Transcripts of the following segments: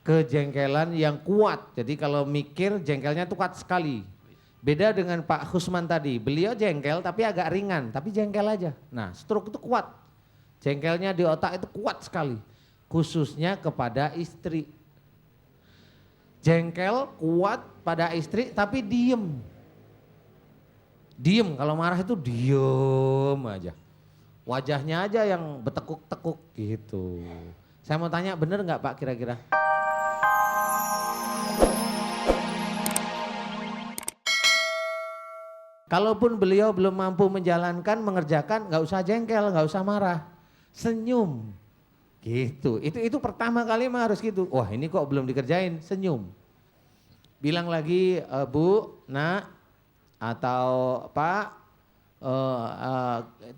kejengkelan yang kuat. Jadi kalau mikir jengkelnya tuh kuat sekali. Beda dengan Pak Husman tadi, beliau jengkel tapi agak ringan, tapi jengkel aja. Nah stroke itu kuat, jengkelnya di otak itu kuat sekali, khususnya kepada istri. Jengkel kuat pada istri tapi diem. Diem, kalau marah itu diem aja. Wajahnya aja yang bertekuk-tekuk gitu. Saya mau tanya bener nggak Pak kira-kira? Kalaupun beliau belum mampu menjalankan, mengerjakan, nggak usah jengkel, nggak usah marah, senyum, gitu. Itu pertama kali mah harus gitu. Wah ini kok belum dikerjain, senyum. Bilang lagi Bu, Nak, atau Pak,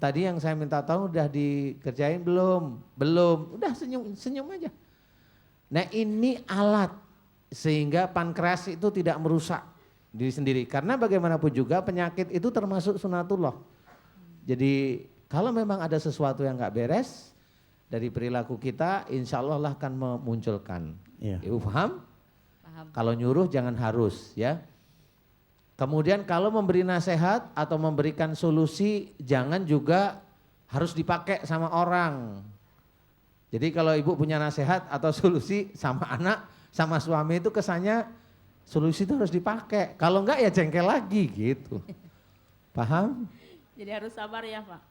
tadi yang saya minta tolong udah dikerjain belum? Belum, udah senyum aja. Nah ini alat sehingga pankreas itu tidak merusak diri sendiri, karena bagaimanapun juga penyakit itu termasuk sunatullah. Jadi kalau memang ada sesuatu yang nggak beres dari perilaku kita, insya Allah lah akan memunculkan. Ibu paham? Paham. Kalau nyuruh jangan harus ya. Kemudian kalau memberi nasihat atau memberikan solusi jangan juga harus dipakai sama orang. Jadi kalau ibu punya nasihat atau solusi sama anak, sama suami itu kesannya solusi itu harus dipakai, kalau enggak ya jengkel lagi gitu. Paham? Jadi harus sabar ya Pak.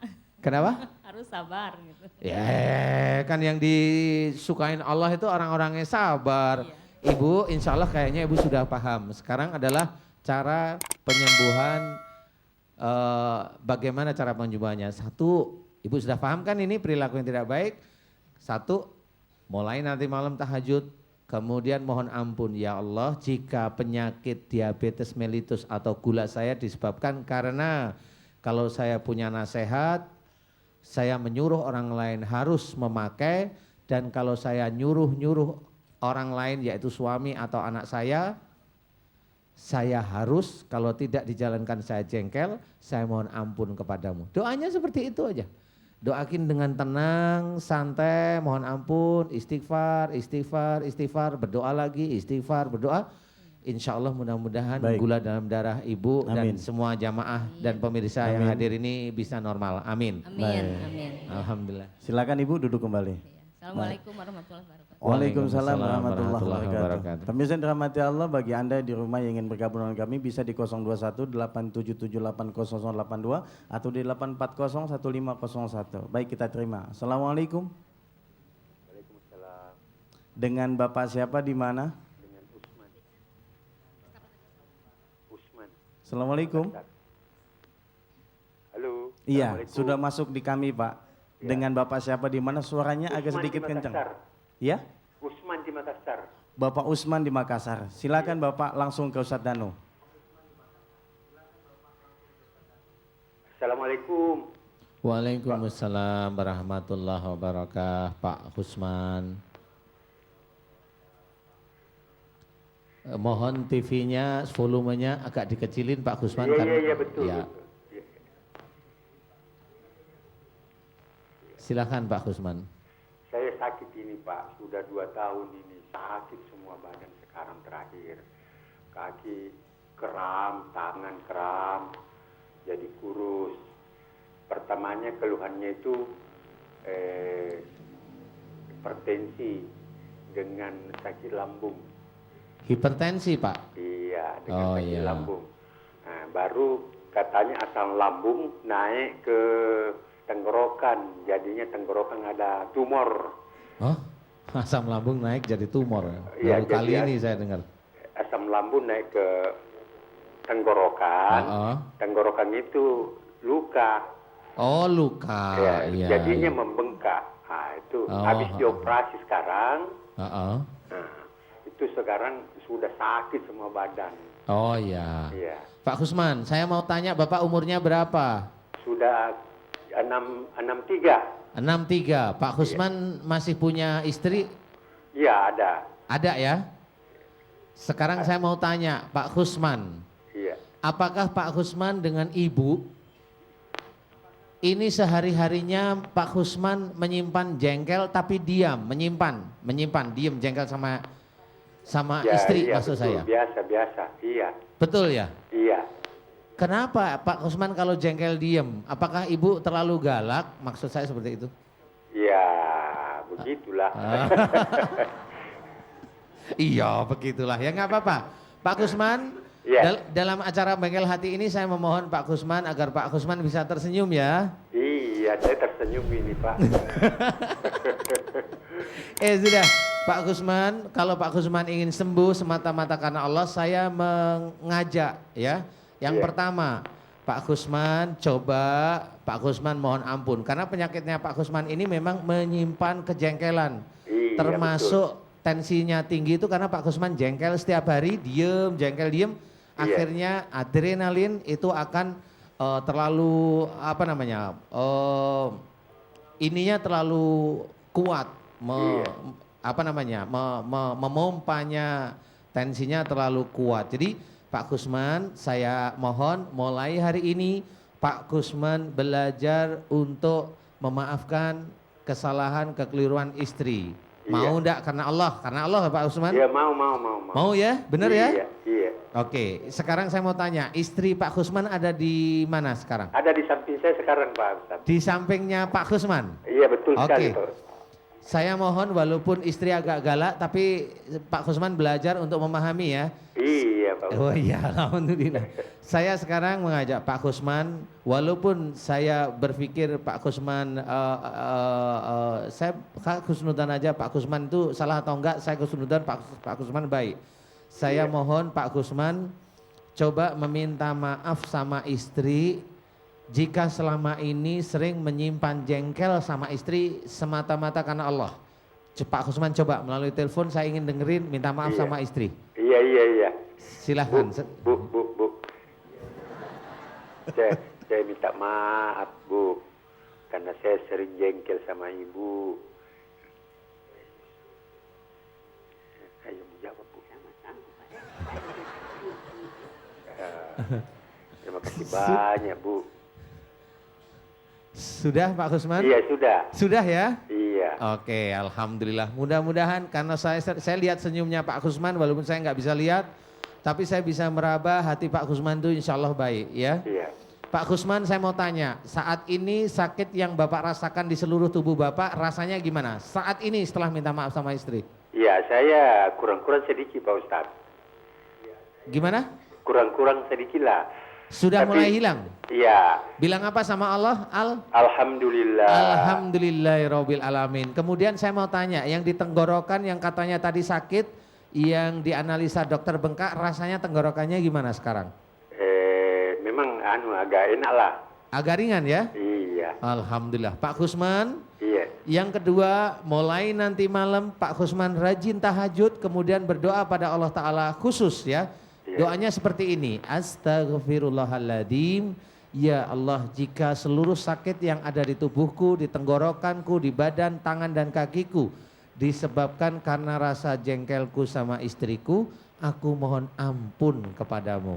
Kenapa? Harus sabar gitu. Ya kan yang disukain Allah itu orang-orangnya sabar. Iya. Ibu insya Allah kayaknya ibu sudah paham. Sekarang adalah cara penyembuhan, bagaimana cara penyembuhannya. Satu, ibu sudah paham kan ini perilaku yang tidak baik. Satu, mulai nanti malam tahajud. Kemudian mohon ampun ya Allah jika penyakit diabetes mellitus atau gula saya disebabkan karena kalau saya punya nasihat, saya menyuruh orang lain harus memakai, dan kalau saya nyuruh orang lain yaitu suami atau anak saya harus, kalau tidak dijalankan saya jengkel, saya mohon ampun kepadamu. Doanya seperti itu aja. Doakin dengan tenang, santai, mohon ampun, istighfar, berdoa lagi, istighfar, berdoa. Insya Allah mudah-mudahan gula dalam darah ibu dan semua jamaah dan pemirsa yang hadir ini bisa normal. Amin. Amin. Alhamdulillah. Silakan ibu duduk kembali. Assalamualaikum warahmatullahi wabarakatuh. Waalaikumsalam warahmatullahi wabarakatuh. Pemirsa yang dirahmati Allah, bagi Anda di rumah yang ingin bergabung dengan kami bisa di 021 877 80082 atau di 840 1501. Baik, kita terima. Assalamualaikum. Waalaikumsalam. Dengan Bapak siapa di mana? Dengan Usman. Assalamualaikum. Halo. Iya, sudah masuk di kami Pak. Ya. Dengan Bapak siapa di mana? Suaranya agak sedikit kencang. Ya? Usman di Makassar. Bapak Usman di Makassar. Silakan ya. Bapak langsung ke Ustadz Danu. Assalamualaikum. Waalaikumsalam warahmatullahi wabarakatuh. Pak Usman. Mohon TV-nya volumenya agak dikecilin Pak Usman. Iya betul. Ya. Silakan Pak Usman. Saya sakit ini Pak, sudah 2 tahun ini sakit semua badan sekarang terakhir. Kaki kram, tangan kram, jadi kurus. Pertamanya keluhannya itu hipertensi dengan sakit lambung. Hipertensi Pak? Iya, dengan sakit lambung. Nah, baru katanya asam lambung naik ke tenggorokan, jadinya tenggorokan ada tumor. Oh, asam lambung naik jadi tumor. Ya, baru kali ini saya dengar. Asam lambung naik ke tenggorokan, tenggorokan itu luka. Oh luka. Ya, iya, jadinya iya. membengkak. Nah itu habis dioperasi sekarang. Nah, itu sekarang sudah sakit semua badan. Oh iya. Iya. Pak Usman, saya mau tanya Bapak umurnya berapa? Sudah 63. 63. Pak Usman masih punya istri? Iya ada. Ada ya? Sekarang saya mau tanya Pak Usman. Iya. Apakah Pak Usman dengan ibu ini sehari-harinya Pak Usman menyimpan jengkel tapi diam, menyimpan, diam jengkel sama sama Ya, istri iya, maksud betul. saya. Biasa, iya. Betul ya? Iya. Kenapa Pak Kusman kalau jengkel diem? Apakah ibu terlalu galak? Maksud saya seperti itu. Ya, begitulah. Iya begitulah ya nggak apa-apa. Pak Kusman Iya. dalam acara Bengkel Hati ini saya memohon Pak Kusman agar Pak Kusman bisa tersenyum ya. Iya, saya tersenyum ini, Pak. Sudah Pak Kusman, kalau Pak Kusman ingin sembuh semata-mata karena Allah, saya mengajak ya. Yang Iya. pertama, Pak Kusman Pak Kusman mohon ampun karena penyakitnya Pak Kusman ini memang menyimpan kejengkelan. Iya, Termasuk tensinya tinggi itu karena Pak Kusman jengkel setiap hari, jengkel diem, Iya. akhirnya adrenalin itu akan terlalu apa namanya? Ininya terlalu kuat, Iya. apa namanya? Memompanya tensinya terlalu kuat. Jadi Pak Kusman, saya mohon mulai hari ini Pak Kusman belajar untuk memaafkan kesalahan kekeliruan istri. Mau enggak karena Allah? Karena Allah Pak Kusman? Iya, mau. Mau ya? Benar ya? Iya. Oke, sekarang saya mau tanya, istri Pak Kusman ada di mana sekarang? Ada di samping saya sekarang, Pak Ustadz. Di sampingnya Pak Kusman? Iya, betul sekali, Oke. Pak. Saya mohon walaupun istri agak galak tapi Pak Kusman belajar untuk memahami ya. Iya, Pak Ustadz. Oh iya, alhamdulillah. Saya sekarang mengajak Pak Kusman, walaupun saya berpikir Pak Kusman, saya khusnudan aja Pak Kusman itu salah atau enggak, saya khusnudan Pak Kusman baik. Saya mohon Pak Kusman coba meminta maaf sama istri jika selama ini sering menyimpan jengkel sama istri semata-mata karena Allah. Pak Kusman coba melalui telepon, saya ingin dengerin minta maaf Iya. sama istri. Iya. Silahkan. Bu. Saya minta maaf, Bu. Karena saya sering jengkel sama Ibu. Ayo menjawab, Bu. Terima kasih banyak, Bu. Sudah Pak Kusman? Iya, sudah. Sudah ya? Iya. Oke, alhamdulillah. Mudah-mudahan karena saya lihat senyumnya Pak Kusman walaupun saya nggak bisa lihat, tapi saya bisa meraba hati Pak Kusman itu insya Allah baik ya. Iya. Pak Kusman, saya mau tanya, saat ini sakit yang Bapak rasakan di seluruh tubuh Bapak rasanya gimana? Saat ini setelah minta maaf sama istri. Iya, saya kurang-kurang sedikit, Pak Ustadz. Gimana? Kurang-kurang sedikit lah. Sudah Tapi- mulai hilang? Iya. Bilang apa sama Allah? Alhamdulillah. Alhamdulillahirabbil alamin. Kemudian saya mau tanya, yang di tenggorokan yang katanya tadi sakit, yang dianalisa dokter bengkak, rasanya tenggorokannya gimana sekarang? Memang agak enak lah. Agak ringan ya? Iya. Alhamdulillah. Pak Kusman, Iya. yang kedua mulai nanti malam Pak Kusman rajin tahajud, kemudian berdoa pada Allah Ta'ala khusus ya. Iya. Doanya seperti ini, Astaghfirullahaladzim, ya Allah jika seluruh sakit yang ada di tubuhku, di tenggorokanku, di badan, tangan dan kakiku disebabkan karena rasa jengkelku sama istriku, aku mohon ampun kepadamu.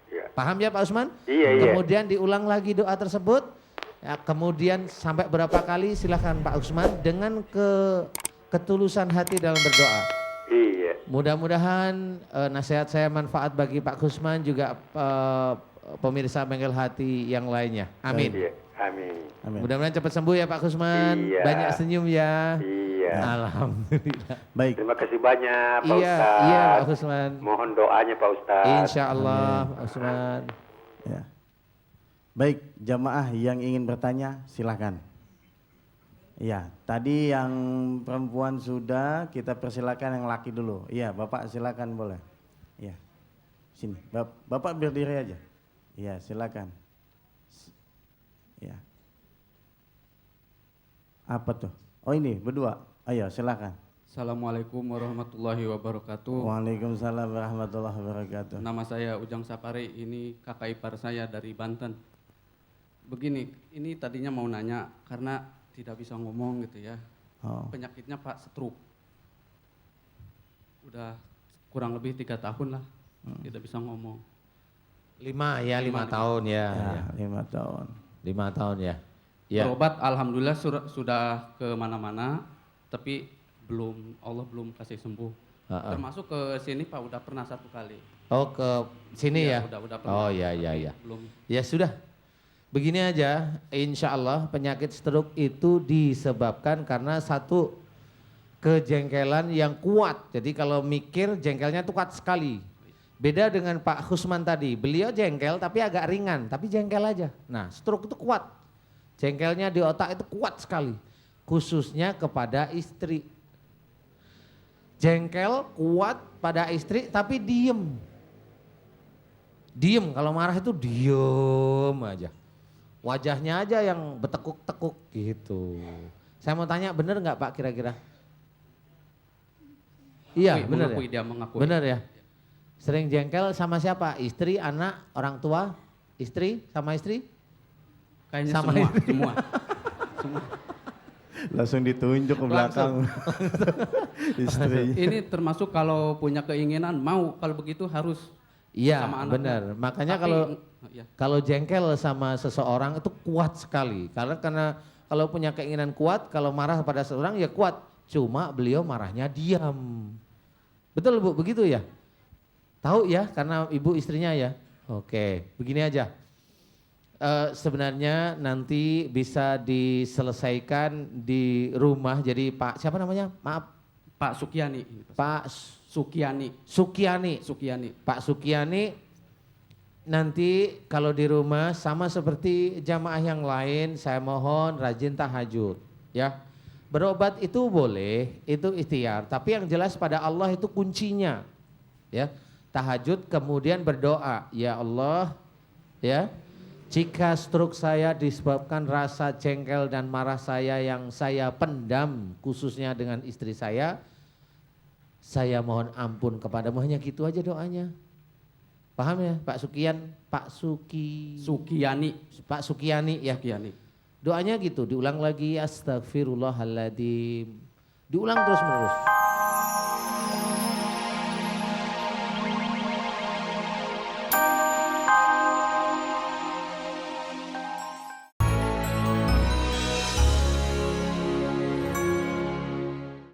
Iya. Paham ya Pak Usman? Iya. Kemudian diulang lagi doa tersebut, ya, kemudian sampai berapa kali silahkan Pak Usman dengan ketulusan hati dalam berdoa. Iya. Mudah-mudahan nasihat saya manfaat bagi Pak Kusman juga pemirsa Bengkel Hati yang lainnya. Amin. Iya. Amin. Amin. Mudah-mudahan cepat sembuh ya Pak Kusman. Iya. Banyak senyum ya. Iya. Alhamdulillah. Baik. Terima kasih banyak, Pak Iya, Ustadz. iya Pak Kusman. Mohon doanya, Pak Ustadz. Insya Allah Pak Kusman. Ya. Baik, jamaah yang ingin bertanya silakan. Iya, tadi yang perempuan sudah, kita persilakan yang laki dulu. Iya, Bapak silakan boleh. Iya, sini. Bapak berdiri aja. Iya, silakan. Iya. Apa tuh? Oh ini berdua. Ayo silakan. Assalamualaikum warahmatullahi wabarakatuh. Waalaikumsalam warahmatullahi wabarakatuh. Nama saya Ujang Sapari, ini kakak ipar saya dari Banten. Begini, ini tadinya mau nanya karena tidak bisa ngomong gitu ya. Oh. Penyakitnya Pak stroke. Udah kurang lebih 3 tahun lah, tidak bisa ngomong. 5 tahun ya. Ya, 5 tahun. 5 tahun ya. Ya. Berobat alhamdulillah sudah ke mana-mana, tapi Allah belum kasih sembuh. Termasuk ke sini Pak udah pernah 1 kali. Oh ke sini ya? Udah pernah. Oh ya tapi ya. Belum. Ya sudah, begini aja, insya Allah penyakit stroke itu disebabkan karena satu kejengkelan yang kuat. Jadi kalau mikir jengkelnya itu kuat sekali. Beda dengan Pak Husman tadi, beliau jengkel tapi agak ringan, tapi jengkel aja. Nah stroke itu kuat, jengkelnya di otak itu kuat sekali, khususnya kepada istri. Jengkel kuat pada istri tapi diem. Diem, kalau marah itu diem aja. Wajahnya aja yang betekuk-tekuk gitu. Saya mau tanya bener nggak Pak kira-kira? Iya bener ya? Dia mengakui. Bener ya? Sering jengkel sama siapa? Istri, anak, orang tua, istri, sama istri? Kayaknya Sama semua. Langsung ditunjuk ke belakang. Istri. Ini termasuk kalau punya keinginan mau kalau begitu harus Iya sama anaknya. benar. Makanya Tapi, ya. kalau jengkel sama seseorang itu kuat sekali. Karena kalau punya keinginan kuat, kalau marah pada seseorang ya kuat. Cuma beliau marahnya diam. Betul Bu, begitu ya? Tahu ya karena ibu istrinya ya? Oke, begini aja. Sebenarnya nanti bisa diselesaikan di rumah. Jadi Pak, siapa namanya? Maaf. Pak Sukiani. Pak Sukiani. Sukiani. Pak Sukiani nanti kalau di rumah sama seperti jamaah yang lain, saya mohon rajin tahajud ya. Berobat itu boleh, itu ikhtiar, tapi yang jelas pada Allah itu kuncinya. Ya. Tahajud kemudian berdoa, ya Allah, ya. Jika stroke saya disebabkan rasa jengkel dan marah saya yang saya pendam khususnya dengan istri saya mohon ampun kepadamu, hanya gitu aja doanya. Paham ya Pak Sukiani ya. Sukiani. Doanya gitu, diulang lagi astagfirullahaladzim. Diulang terus menerus.